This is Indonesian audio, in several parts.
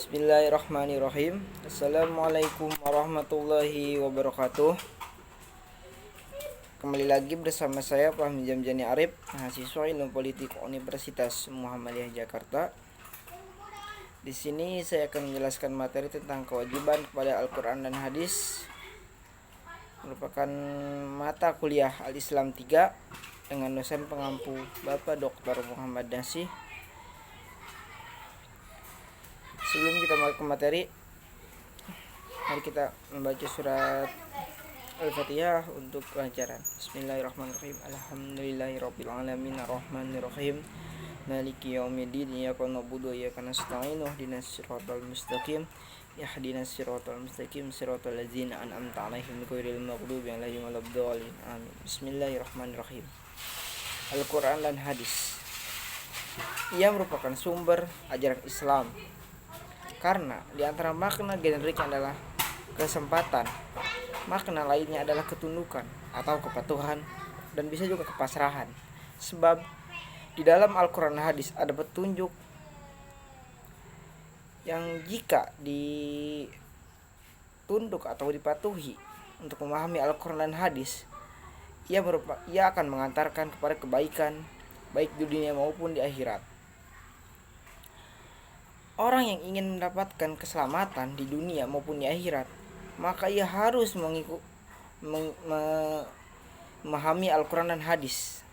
Bismillahirrahmanirrahim. Assalamualaikum warahmatullahi wabarakatuh. Kembali lagi bersama saya Fahmi Jamjani Arif, mahasiswa Ilmu Politik Universitas Muhammadiyah Jakarta. Di sini saya akan menjelaskan materi tentang kewajiban kepada Al-Quran dan Hadis, merupakan mata kuliah Al-Islam 3 dengan dosen pengampu Bapak Dr. Muhammad Nasih. Sebelum kita masuk ke materi, mari kita membaca surat Al-Fatihah untuk pelajaran. Bismillahirrahmanirrahim. Alhamdulillahirabbil alamin arrahmanirrahim maliki yaumiddin iyyaka na'budu wa iyyaka nasta'in ihdinas siratal mustaqim ihdinas siratal mustaqim siratal ladzina an'amta 'alaihim ghairil maghdubi 'alaihim waladdallin. Amin. Bismillahirrahmanirrahim. Al-Quran dan Hadis. Ia merupakan sumber ajaran Islam, karena di antara makna generik adalah kesempatan, makna lainnya adalah ketundukan atau kepatuhan, dan bisa juga kepasrahan. Sebab di dalam Al-Quran dan Hadis ada petunjuk yang jika ditunduk atau dipatuhi untuk memahami Al-Quran dan Hadis, ia akan mengantarkan kepada kebaikan baik di dunia maupun di akhirat. Orang yang ingin mendapatkan keselamatan di dunia maupun di akhirat, maka ia harus memahami Al-Quran dan Hadis.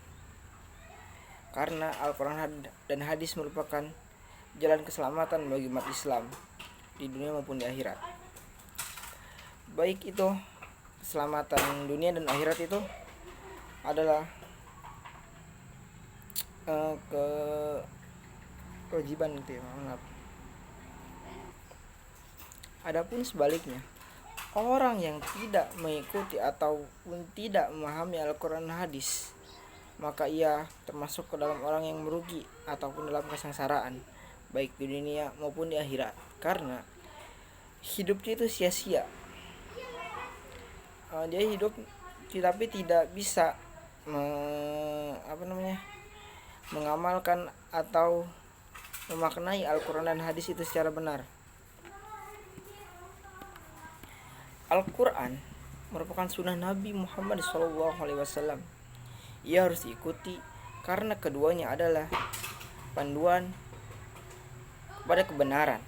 Karena Al-Quran dan Hadis merupakan jalan keselamatan bagi umat Islam di dunia maupun di akhirat. Baik itu keselamatan dunia dan akhirat itu adalah kewajiban gitu ya, maaf. Adapun sebaliknya, orang yang tidak mengikuti ataupun tidak memahami Al-Quran dan Hadis, maka ia termasuk ke dalam orang yang merugi ataupun dalam kesengsaraan baik di dunia maupun di akhirat, karena hidupnya itu sia-sia. Dia hidup tetapi tidak bisa mengamalkan atau memaknai Al-Quran dan Hadis itu secara benar. Al-Quran merupakan sunnah Nabi Muhammad SAW. Ia harus diikuti karena keduanya adalah panduan kepada kebenaran.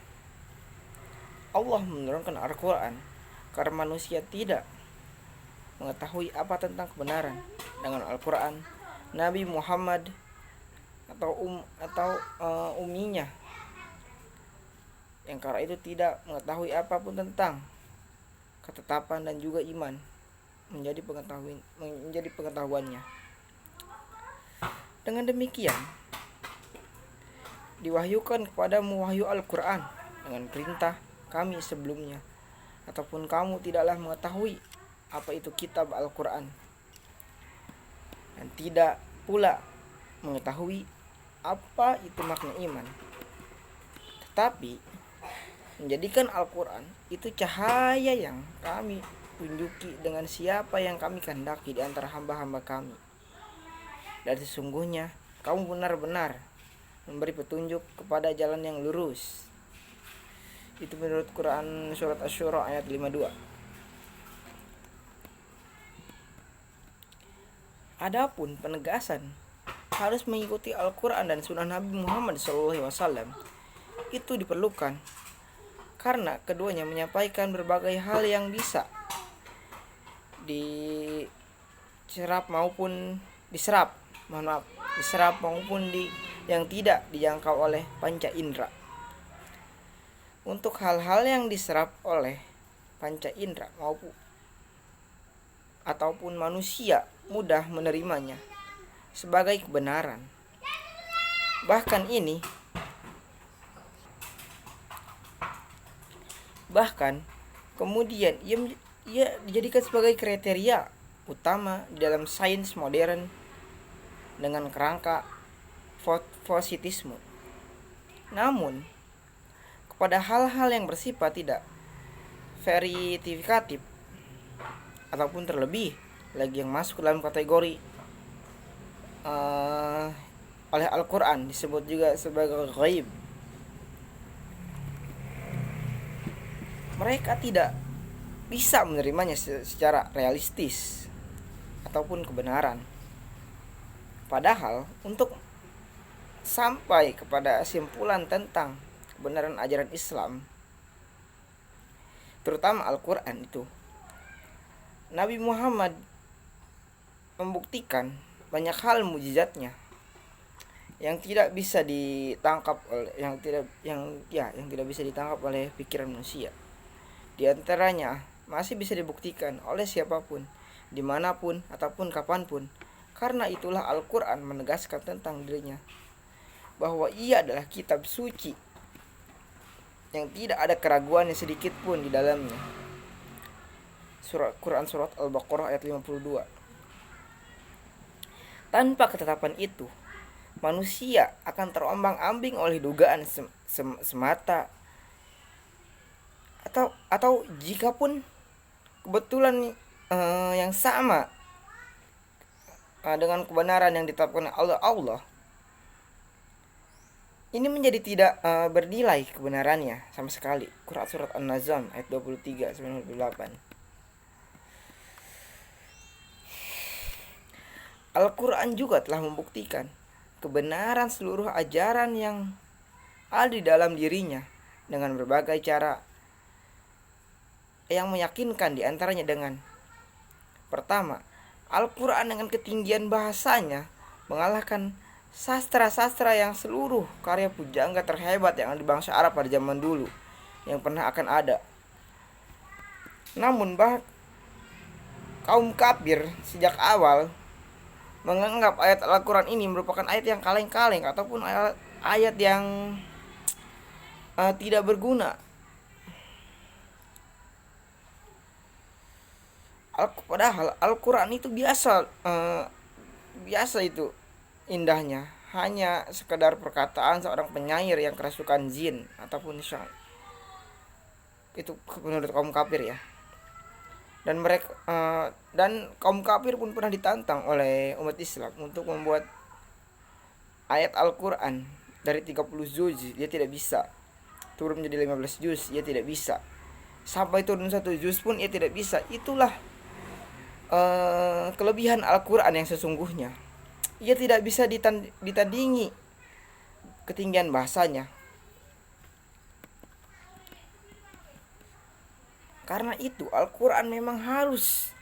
Allah menurunkan Al-Quran karena manusia tidak mengetahui apa tentang kebenaran. Dengan Al-Quran, Nabi Muhammad atau uminya yang karena itu tidak mengetahui apapun tentang ketetapan dan juga iman menjadi pengetahuannya. Dengan demikian, diwahyukan kepadamu wahyu Al-Quran dengan perintah kami sebelumnya, ataupun kamu tidaklah mengetahui apa itu kitab Al-Quran, dan tidak pula mengetahui apa itu makna iman, tetapi menjadikan Al-Quran itu cahaya yang kami tunjuki dengan siapa yang kami kehendaki di antara hamba-hamba kami. Dan sesungguhnya kamu benar-benar memberi petunjuk kepada jalan yang lurus. Itu menurut Quran surat Asy-Syura ayat 52. Adapun penegasan harus mengikuti Al-Quran dan sunnah Nabi Muhammad SAW itu diperlukan karena keduanya menyampaikan berbagai hal yang bisa diserap maupun yang tidak dijangkau oleh panca indera. Untuk hal-hal yang diserap oleh panca indera ataupun manusia mudah menerimanya sebagai kebenaran. Bahkan kemudian ia dijadikan sebagai kriteria utama di dalam sains modern dengan kerangka positisme. Namun, kepada hal-hal yang bersifat tidak verifikatif ataupun terlebih lagi yang masuk dalam kategori oleh Al-Quran disebut juga sebagai ghaib, mereka tidak bisa menerimanya secara realistis ataupun kebenaran. Padahal untuk sampai kepada kesimpulan tentang kebenaran ajaran Islam, terutama Al-Quran itu, Nabi Muhammad membuktikan banyak hal mukjizatnya yang tidak bisa ditangkap oleh yang tidak bisa ditangkap oleh pikiran manusia. Di antaranya masih bisa dibuktikan oleh siapapun, dimanapun ataupun kapanpun. Karena itulah Al-Quran menegaskan tentang dirinya bahwa ia adalah kitab suci yang tidak ada keraguan yang sedikit pun di dalamnya. Quran Surat Al-Baqarah ayat 52. Tanpa ketetapan itu, manusia akan terombang-ambing oleh dugaan semata, atau jikapun kebetulan yang sama dengan kebenaran yang ditetapkan oleh Allah, ini menjadi tidak bernilai kebenarannya sama sekali. Quran Surat An-Nazm ayat 23-98. Al-Quran juga telah membuktikan kebenaran seluruh ajaran yang ada di dalam dirinya dengan berbagai cara yang meyakinkan, di antaranya dengan pertama, Al-Quran dengan ketinggian bahasanya mengalahkan sastra-sastra yang seluruh karya pujangga terhebat yang ada di bangsa Arab pada zaman dulu yang pernah akan ada. Namun kaum kafir sejak awal menganggap ayat Al-Quran ini merupakan ayat yang kaleng-kaleng ataupun ayat yang tidak berguna. Padahal Al-Quran itu biasa itu indahnya hanya sekedar perkataan seorang penyair yang kerasukan jin ataupun syaitan. Itu menurut kaum kafir ya. Dan mereka dan kaum kafir pun pernah ditantang oleh umat Islam untuk membuat ayat Al-Quran dari 30 juz, dia tidak bisa. Turun menjadi 15 juz, dia tidak bisa. Sampai turun 1 juz pun ia tidak bisa. Itulah kelebihan Al-Quran yang sesungguhnya. Ia tidak bisa ditandingi ketinggian bahasanya. Karena itu Al-Quran memang harus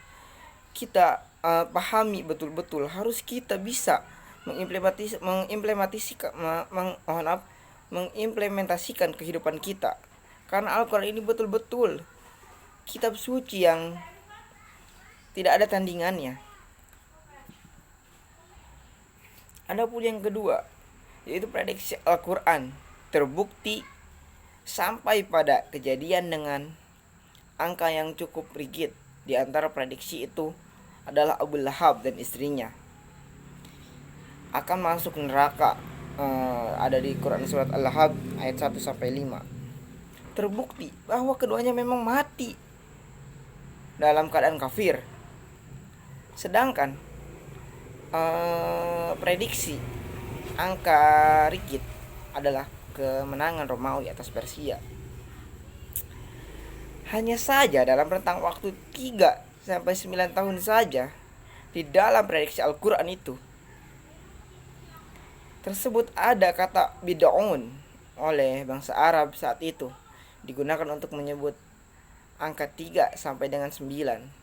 kita pahami betul-betul, harus kita bisa mengimplementasikan kehidupan kita. Karena Al-Quran ini betul-betul kitab suci yang tidak ada tandingannya. Adapun yang kedua, yaitu prediksi Al-Quran terbukti sampai pada kejadian dengan angka yang cukup rigid. Di antara prediksi itu adalah Abu Lahab dan istrinya akan masuk neraka. Ada di Quran Surat Al-Lahab ayat 1-5. Terbukti bahwa keduanya memang mati dalam keadaan kafir. Sedangkan prediksi angka rigid adalah kemenangan Romawi atas Persia. Hanya saja dalam rentang waktu 3-9 tahun saja di dalam prediksi Al-Quran itu tersebut ada kata bid'un oleh bangsa Arab saat itu, digunakan untuk menyebut angka 3 sampai dengan 9.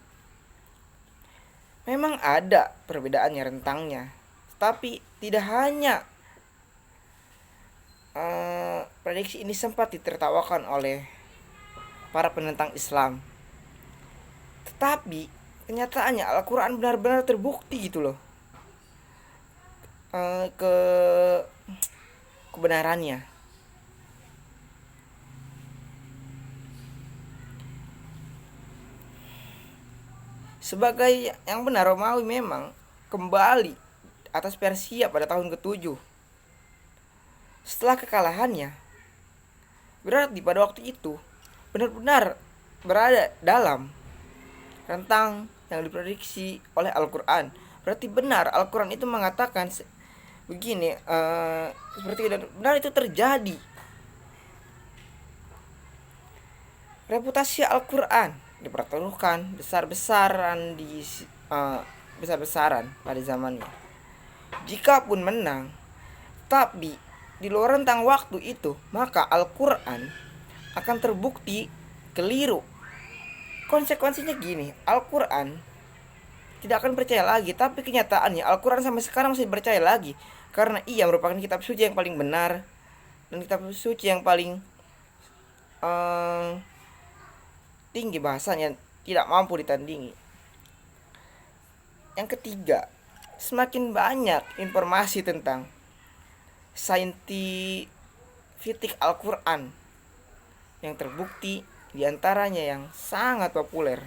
Memang ada perbedaannya rentangnya, tapi tidak hanya prediksi ini sempat ditertawakan oleh para penentang Islam, tetapi kenyataannya Al-Quran benar-benar terbukti gitu loh kebenarannya. Sebagai yang benar, Romawi memang kembali atas Persia pada tahun ke-7 setelah kekalahannya. Berarti pada waktu itu benar-benar berada dalam rentang yang diprediksi oleh Al-Quran. Berarti benar Al-Quran itu mengatakan begini, seperti benar itu terjadi. reputasi Al-Quran dipertaruhkan besar-besaran pada zamannya. Jikapun menang, tapi di luar rentang waktu itu, maka Al-Quran akan terbukti keliru. Konsekuensinya gini, Al-Quran tidak akan percaya lagi, tapi kenyataannya Al-Quran sampai sekarang masih percaya lagi, karena ia merupakan kitab suci yang paling benar dan kitab suci yang paling tinggi bahasanya, tidak mampu ditandingi. Yang ketiga, semakin banyak informasi tentang saintifik Al-Quran yang terbukti, diantaranya yang sangat populer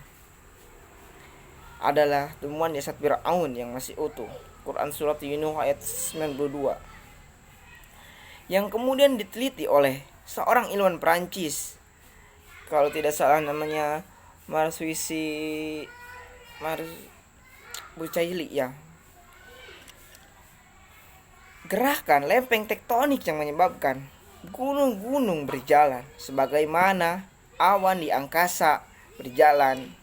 adalah temuan jasad Fir'aun yang masih utuh, Quran Surat Yunus ayat 92, yang kemudian diteliti oleh seorang ilmuwan Perancis, kalau tidak salah namanya Marsuisi Bucaili ya. Gerakan lempeng tektonik yang menyebabkan gunung-gunung berjalan sebagaimana awan di angkasa berjalan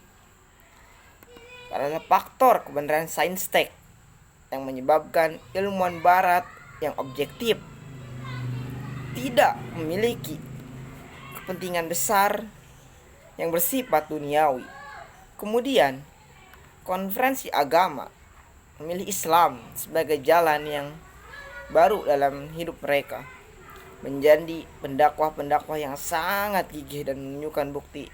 adalah faktor kebenaran saintek yang menyebabkan ilmuwan barat yang objektif tidak memiliki kepentingan besar yang bersifat duniawi. Kemudian konferensi agama memilih Islam sebagai jalan yang baru dalam hidup mereka, menjadi pendakwah-pendakwah yang sangat gigih dan menunjukkan bukti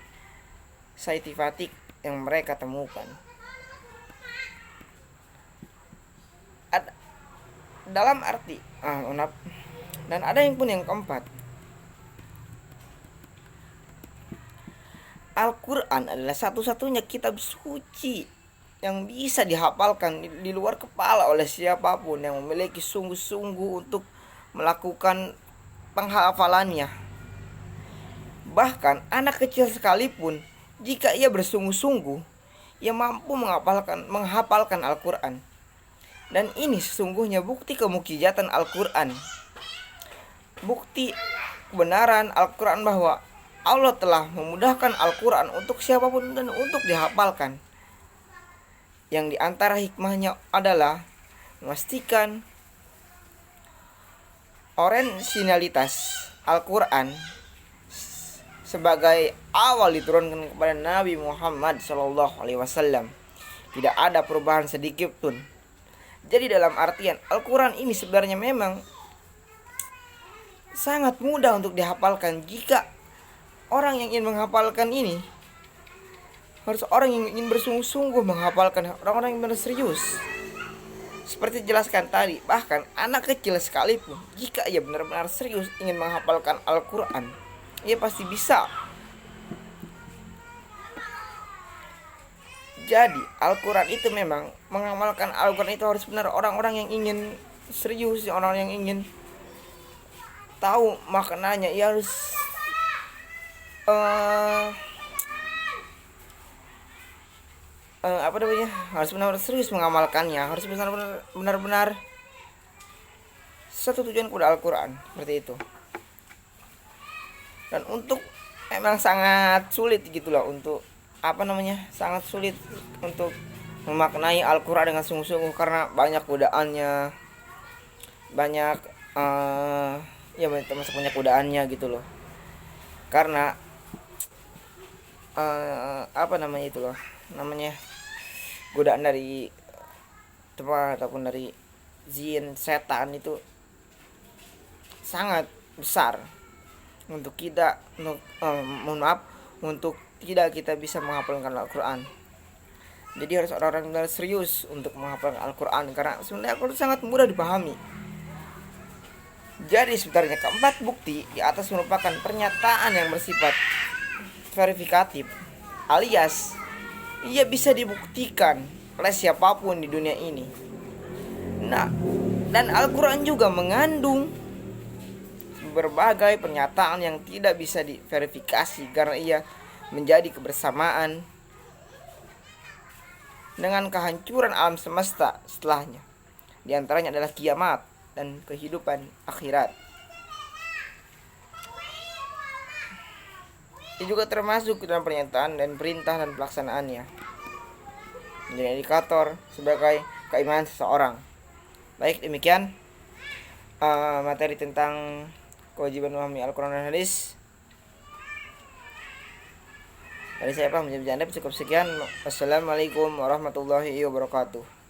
saintifik yang mereka temukan. Dalam arti dan ada yang pun yang keempat, Al-Quran adalah satu-satunya kitab suci yang bisa dihafalkan di luar kepala oleh siapapun yang memiliki sungguh-sungguh untuk melakukan penghafalannya. Bahkan anak kecil sekalipun, jika ia bersungguh-sungguh, ia mampu menghafalkan Al-Quran. Dan ini sesungguhnya bukti kemukjizatan Al-Quran, bukti kebenaran Al-Quran bahwa Allah telah memudahkan Al-Quran untuk siapapun dan untuk dihafalkan. Yang diantara hikmahnya adalah memastikan orisinalitas Al-Quran sebagai awal diturunkan kepada Nabi Muhammad SAW. Tidak ada perubahan sedikit pun. Jadi dalam artian Al-Quran ini sebenarnya memang sangat mudah untuk dihafalkan. Jika orang yang ingin menghafalkan ini harus orang yang ingin bersungguh-sungguh menghafalkan, orang-orang yang benar serius. Seperti dijelaskan tadi, bahkan anak kecil sekalipun, jika ia benar-benar serius ingin menghafalkan Al-Quran, ia pasti bisa. Jadi Al-Quran itu memang, mengamalkan Al-Quran itu harus benar orang-orang yang ingin serius, orang yang ingin tahu maknanya. Ia harus harus benar-benar serius mengamalkannya, harus benar-benar satu tujuan kepada Al-Quran, seperti itu. Dan untuk memang sangat sulit gitulah untuk sangat sulit untuk memaknai Al-Quran dengan sungguh-sungguh, karena banyak godaannya, banyak termasuk banyak godaannya gitu loh. Karena godaan dari teman ataupun dari jin, setan itu sangat besar untuk tidak kita bisa menghafalkan Al-Quran. Jadi harus orang-orang yang serius untuk menghafalkan Al-Quran, karena sebenarnya Al-Quran sangat mudah dipahami. Jadi sebenarnya keempat bukti di atas merupakan pernyataan yang bersifat verifikatif, alias ia bisa dibuktikan oleh siapapun di dunia ini. Nah, dan Al-Quran juga mengandung berbagai pernyataan yang tidak bisa diverifikasi, karena ia menjadi kebersamaan dengan kehancuran alam semesta setelahnya. Di antaranya adalah kiamat dan kehidupan akhirat. Ini juga termasuk dalam pernyataan dan perintah dan pelaksanaannya, menjadi indikator sebagai keimanan seseorang. Baik, demikian materi tentang kewajiban memahami Al-Quran dan Hadis. Dari saya Pak menjadi Anda cukup sekian. Wassalamualaikum warahmatullahi wabarakatuh.